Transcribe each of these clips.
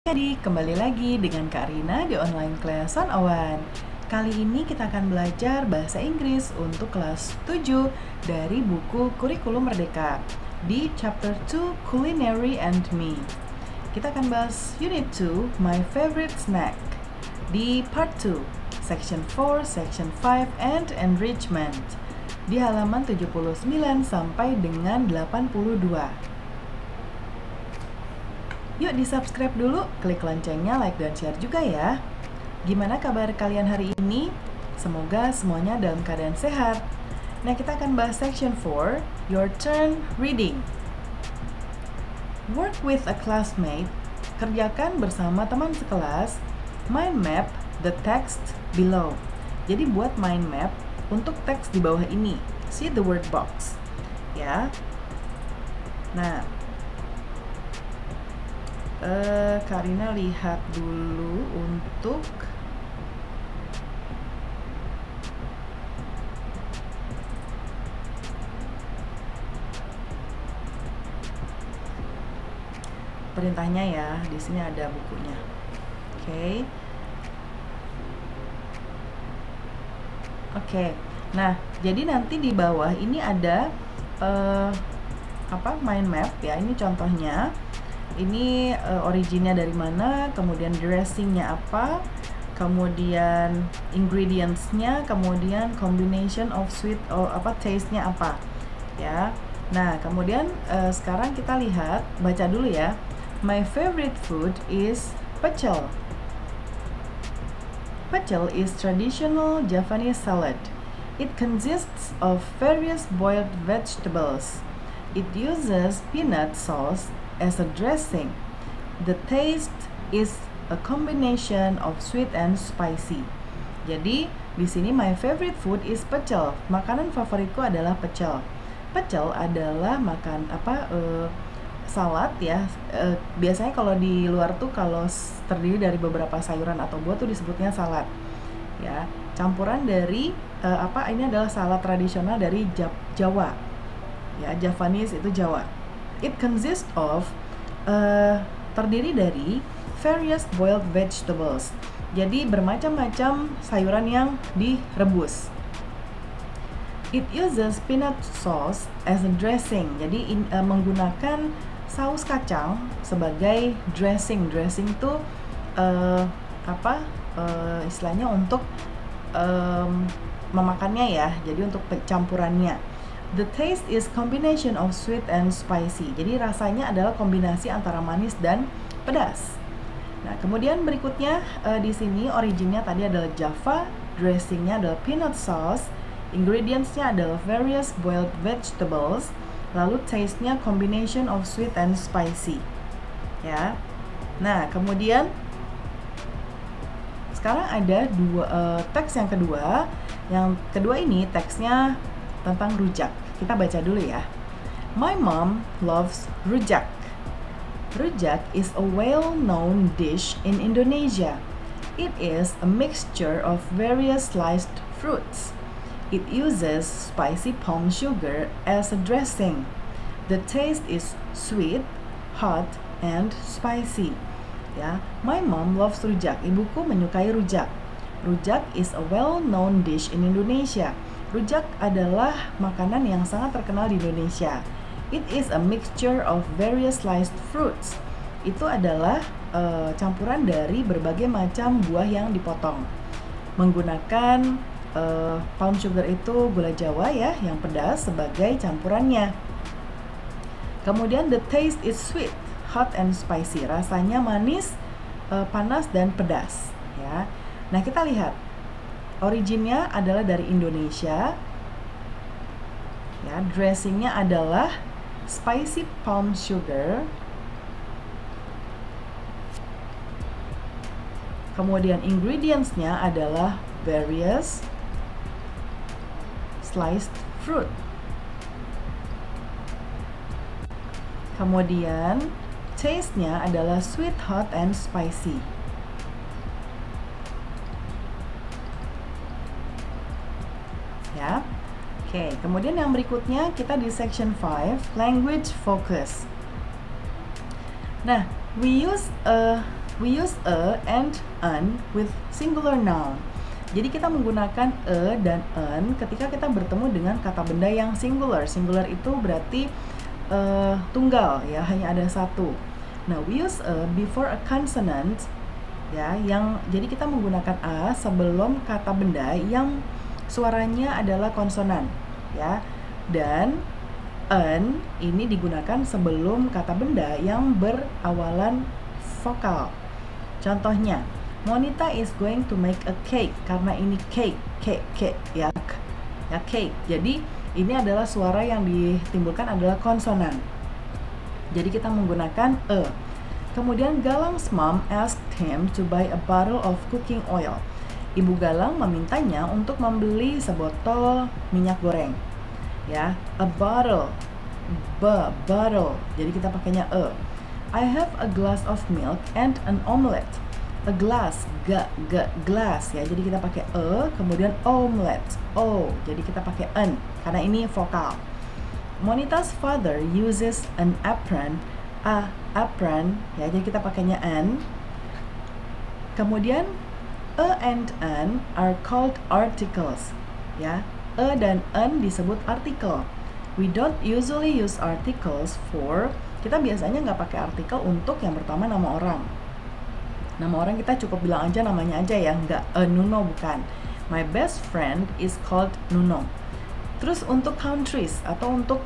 Jadi kembali lagi dengan Kak Rina di online class 101. Kali ini kita akan belajar bahasa Inggris untuk kelas 7 dari buku Kurikulum Merdeka di chapter 2 Culinary and Me. Kita akan bahas unit 2 My Favorite Snack di part 2 section 4, section 5 and enrichment di halaman 79 sampai dengan 82. Yuk di-subscribe dulu, klik loncengnya, like dan share juga ya. Gimana kabar kalian hari ini? Semoga semuanya dalam keadaan sehat. Nah, kita akan bahas section 4, Your Turn Reading. Work with a classmate, kerjakan bersama teman sekelas. Mind map the text below. Jadi buat mind map untuk teks di bawah ini. See the word box. Ya. Nah, Karina lihat dulu untuk perintahnya ya. Di sini ada bukunya. Oke. Nah, jadi nanti di bawah ini ada mind map ya. Ini contohnya. Ini originnya dari mana, kemudian dressingnya apa, kemudian ingredientsnya, kemudian combination of sweet taste-nya apa ya. Nah, kemudian sekarang kita lihat, baca dulu ya. My favorite food is pecel. Pecel is traditional Japanese salad. It consists of various boiled vegetables. It uses peanut sauce as a dressing. The taste is a combination of sweet and spicy. Jadi di sini my favorite food is pecel. Makanan favoritku adalah pecel. Pecel adalah salad ya. Biasanya kalau di luar tuh kalau terdiri dari beberapa sayuran atau buah tuh disebutnya salad. Ya, campuran dari ini adalah salad tradisional dari Jawa. Ya, Javanese itu Jawa. It consists of terdiri dari various boiled vegetables. Jadi bermacam-macam sayuran yang direbus. It uses peanut sauce as a dressing. Jadi menggunakan saus kacang sebagai dressing. Dressing itu istilahnya untuk memakannya ya. Jadi untuk campurannya. The taste is combination of sweet and spicy. Jadi rasanya adalah kombinasi antara manis dan pedas. Nah, kemudian berikutnya di sini originnya tadi adalah Java, dressingnya adalah peanut sauce, ingredientsnya adalah various boiled vegetables, lalu taste-nya combination of sweet and spicy. Ya. Nah, kemudian sekarang ada teks yang kedua. Yang kedua ini teksnya tentang rujak. Kita baca dulu ya. My mom loves rujak. Rujak is a well-known dish in Indonesia. It is a mixture of various sliced fruits. It uses spicy palm sugar as a dressing. The taste is sweet, hot, and spicy. Ya, my mom loves rujak. Ibuku menyukai rujak. Rujak is a well-known dish in Indonesia. Rujak adalah makanan yang sangat terkenal di Indonesia. It is a mixture of various sliced fruits. Itu adalah campuran dari berbagai macam buah yang dipotong. Menggunakan palm sugar itu gula Jawa ya, yang pedas sebagai campurannya. Kemudian the taste is sweet, hot and spicy. Rasanya manis, panas dan pedas ya. Nah, kita lihat. Originnya adalah dari Indonesia. Ya, dressingnya adalah spicy palm sugar. Kemudian ingredientsnya adalah various sliced fruit. Kemudian taste-nya adalah sweet, hot, and spicy. Ya. Oke, kemudian yang berikutnya kita di section 5, language focus. Nah, we use a We use a and an with singular noun. Jadi kita menggunakan a dan an ketika kita bertemu dengan kata benda yang singular. Singular itu berarti tunggal ya, hanya ada satu. Nah, we use a before a consonant ya, jadi kita menggunakan a sebelum kata benda yang suaranya adalah konsonan ya. Dan an ini digunakan sebelum kata benda yang berawalan vokal. Contohnya, Monita is going to make a cake. Karena ini cake ya cake. Jadi ini adalah suara yang ditimbulkan adalah konsonan. Jadi kita menggunakan a. Kemudian Galang's mom asked him to buy a bottle of cooking oil. Ibu Galang memintanya untuk membeli sebotol minyak goreng. Ya, a bottle. Bottle. Jadi kita pakainya a. I have a glass of milk and an omelette. A glass, glass ya. Jadi kita pakai a, kemudian omelette. O. Jadi kita pakai an karena ini vokal. Monita's father uses an apron. Apron ya, jadi kita pakainya an. Kemudian a and an are called articles ya. A dan an disebut artikel. We don't usually use articles for, kita biasanya nggak pakai artikel untuk yang pertama nama orang. Nama orang kita cukup bilang aja namanya aja ya, nggak Nuno, bukan. My best friend is called Nuno. Terus untuk countries atau untuk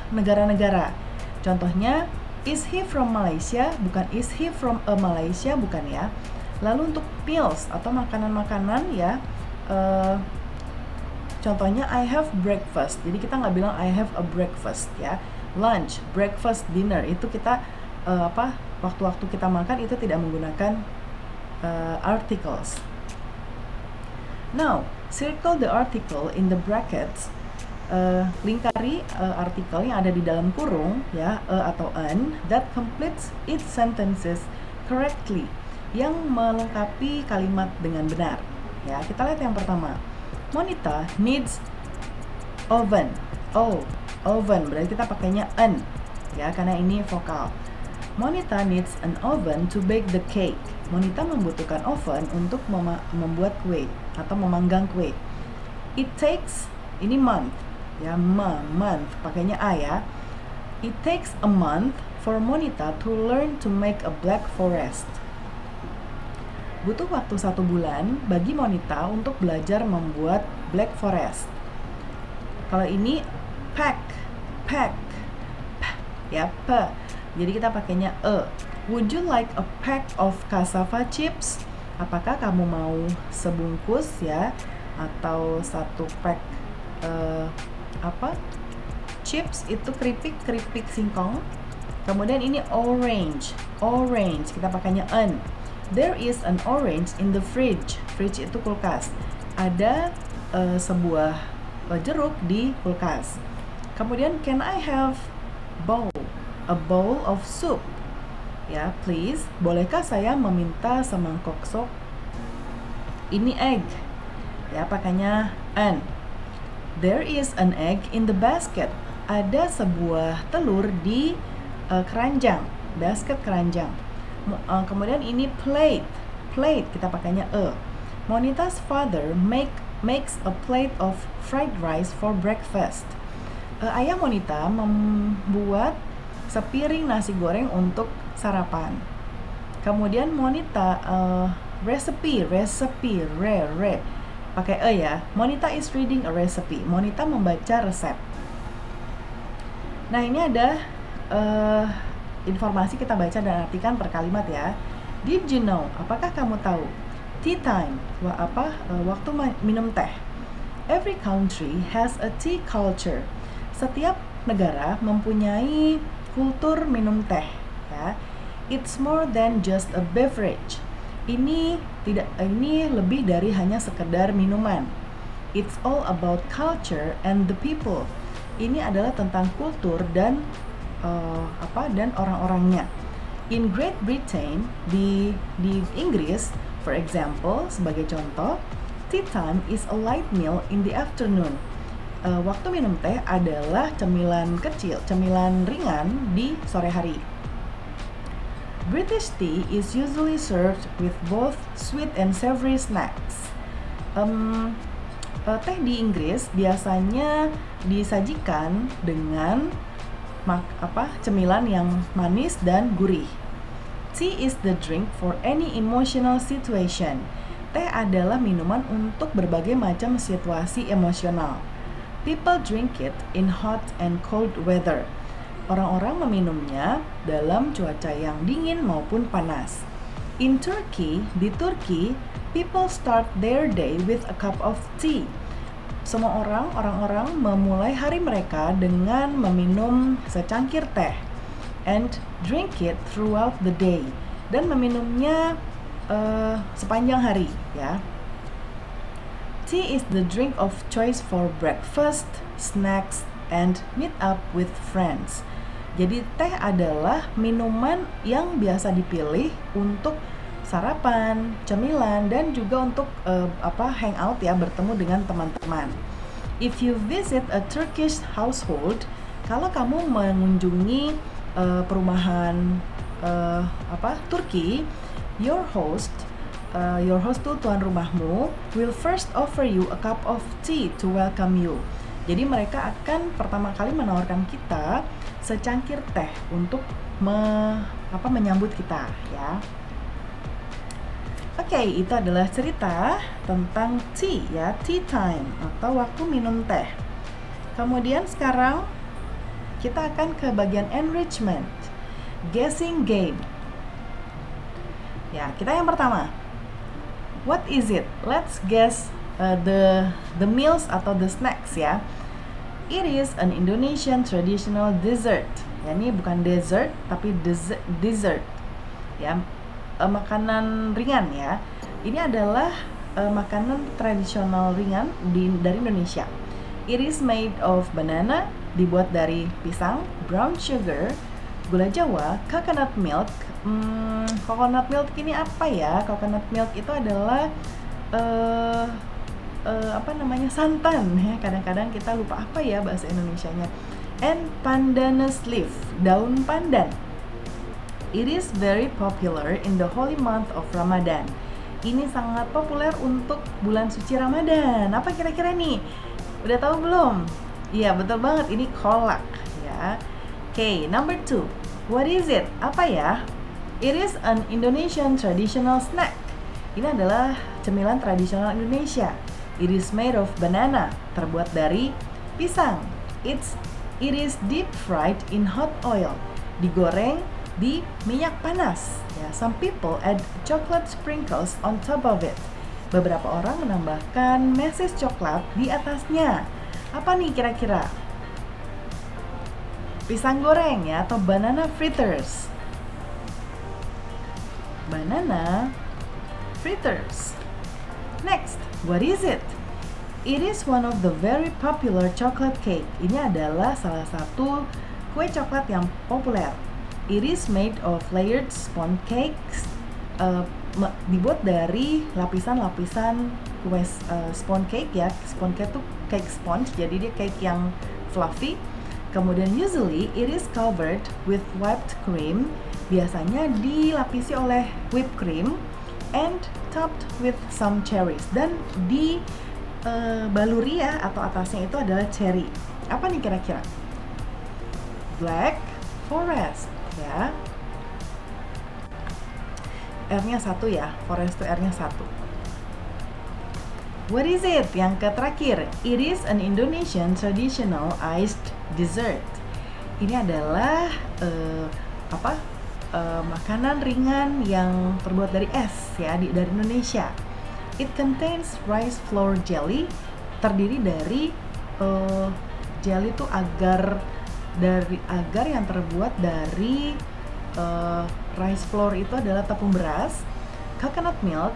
negara-negara. Contohnya, is he from Malaysia? Bukan is he from a Malaysia, bukan ya. Lalu untuk meals atau makanan-makanan ya, contohnya I have breakfast. Jadi kita nggak bilang I have a breakfast ya. Lunch, breakfast, dinner itu kita waktu-waktu kita makan itu tidak menggunakan articles. Now, circle the article in the brackets. Lingkari artikel yang ada di dalam kurung ya, atau an, that completes its sentences correctly, yang melengkapi kalimat dengan benar ya. Kita lihat yang pertama, Monita needs oven. Oven berarti kita pakainya an ya, karena ini vokal. Monita needs an oven to bake the cake. Monita membutuhkan oven untuk membuat kue atau memanggang kue. It takes, ini month ya, month pakainya a ya. It takes a month for Monita to learn to make a black forest. Butuh waktu 1 bulan bagi Monita untuk belajar membuat black forest. Kalau ini pack ya, p. Jadi kita pakainya e. Would you like a pack of cassava chips? Apakah kamu mau sebungkus ya, atau 1 pack chips itu keripik singkong. Kemudian ini orange kita pakainya an. There is an orange in the fridge. Fridge itu kulkas. Ada sebuah jeruk di kulkas. Kemudian can I have a bowl of soup ya, please. Bolehkah saya meminta semangkok sup? Ini egg ya, pakainya an. There is an egg in the basket. Ada sebuah telur di keranjang, basket keranjang. Kemudian ini plate kita pakainya e. Monita's father makes a plate of fried rice for breakfast. Ayah Monita membuat sepiring nasi goreng untuk sarapan. Kemudian Monita recipe pakai e ya. Monita is reading a recipe. Monita membaca resep. Nah, ini ada informasi, kita baca dan artikan per kalimat ya. Did you know? Apakah kamu tahu? Tea time. Waktu minum teh. Every country has a tea culture. Setiap negara mempunyai kultur minum teh ya. It's more than just a beverage. Ini lebih dari hanya sekedar minuman. It's all about culture and the people. Ini adalah tentang kultur dan orang-orangnya. In Great Britain, di Inggris, for example, sebagai contoh, tea time is a light meal in the afternoon. Waktu minum teh adalah cemilan kecil, cemilan ringan di sore hari. British tea is usually served with both sweet and savory snacks. Teh di Inggris biasanya disajikan dengan cemilan yang manis dan gurih. Tea is the drink for any emotional situation. Teh adalah minuman untuk berbagai macam situasi emosional. People drink it in hot and cold weather. Orang-orang meminumnya dalam cuaca yang dingin maupun panas. In Turkey, di Turki, people start their day with a cup of tea. Semua orang-orang memulai hari mereka dengan meminum secangkir teh and drink it throughout the day, dan meminumnya sepanjang hari ya. Tea is the drink of choice for breakfast, snacks, and meet up with friends. Jadi teh adalah minuman yang biasa dipilih untuk sarapan, cemilan, dan juga untuk hangout ya, bertemu dengan teman-teman. If you visit a Turkish household, kalau kamu mengunjungi perumahan Turki, your host tuh tuan rumahmu will first offer you a cup of tea to welcome you. Jadi mereka akan pertama kali menawarkan kita secangkir teh untuk menyambut kita ya. Oke, itu adalah cerita tentang tea ya, tea time atau waktu minum teh. Kemudian sekarang kita akan ke bagian enrichment, guessing game. Ya, kita yang pertama. What is it? Let's guess the meals atau the snacks ya. It is an Indonesian traditional dessert. Ya, ini bukan dessert tapi dessert. Ya, makanan ringan ya. Ini adalah makanan tradisional ringan dari Indonesia. It is made of banana, dibuat dari pisang, brown sugar, gula Jawa, coconut milk. Coconut milk ini apa ya? Coconut milk itu adalah santan ya. Kadang-kadang kita lupa apa ya bahasa Indonesianya. And pandanus leaf, daun pandan. It is very popular in the holy month of Ramadan. Ini sangat populer untuk bulan suci Ramadan. Apa kira-kira nih? Udah tahu belum? Iya, betul banget, ini kolak ya. Okay, number 2. What is it? Apa ya? It is an Indonesian traditional snack. Ini adalah cemilan tradisional Indonesia. It is made of banana, terbuat dari pisang. It is deep fried in hot oil, digoreng di minyak panas. Ya, some people add chocolate sprinkles on top of it. Beberapa orang menambahkan meses coklat di atasnya. Apa nih kira-kira? Pisang goreng ya, atau banana fritters. Banana fritters. Next, what is it? It is one of the very popular chocolate cake. Ini adalah salah satu kue coklat yang populer. It is made of layered sponge cakes. Dibuat dari lapisan-lapisan kue sponge cake ya. Sponge cake itu cake sponge, jadi dia cake yang fluffy. Kemudian usually it is covered with whipped cream. Biasanya dilapisi oleh whipped cream and topped with some cherries, dan di baluri ya, atau atasnya itu adalah cherry. Apa nih kira-kira? Black Forest ya. R-nya 1 ya, forest itu R-nya 1. What is it? Yang terakhir, it is an Indonesian traditional iced dessert. Ini adalah makanan ringan yang terbuat dari es ya, dari Indonesia. It contains rice flour jelly, terdiri dari jelly itu agar yang terbuat dari rice flour itu adalah tepung beras, coconut milk,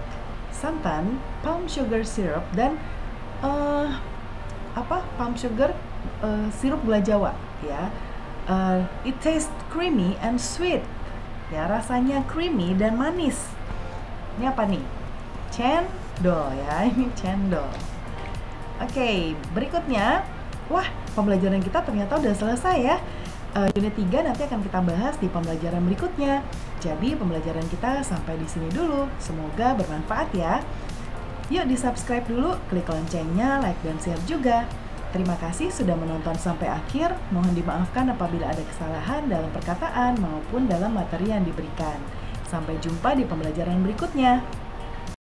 santan, palm sugar syrup, dan palm sugar sirup gula Jawa ya. It tastes creamy and sweet. Ya, rasanya creamy dan manis. Ini apa nih? Cendol ya, ini cendol. Oke, berikutnya. Wah, pembelajaran kita ternyata udah selesai ya. unit 3 nanti akan kita bahas di pembelajaran berikutnya. Jadi pembelajaran kita sampai di sini dulu. Semoga bermanfaat ya. Yuk di-subscribe dulu, klik loncengnya, like dan share juga. Terima kasih sudah menonton sampai akhir. Mohon dimaafkan apabila ada kesalahan dalam perkataan maupun dalam materi yang diberikan. Sampai jumpa di pembelajaran berikutnya.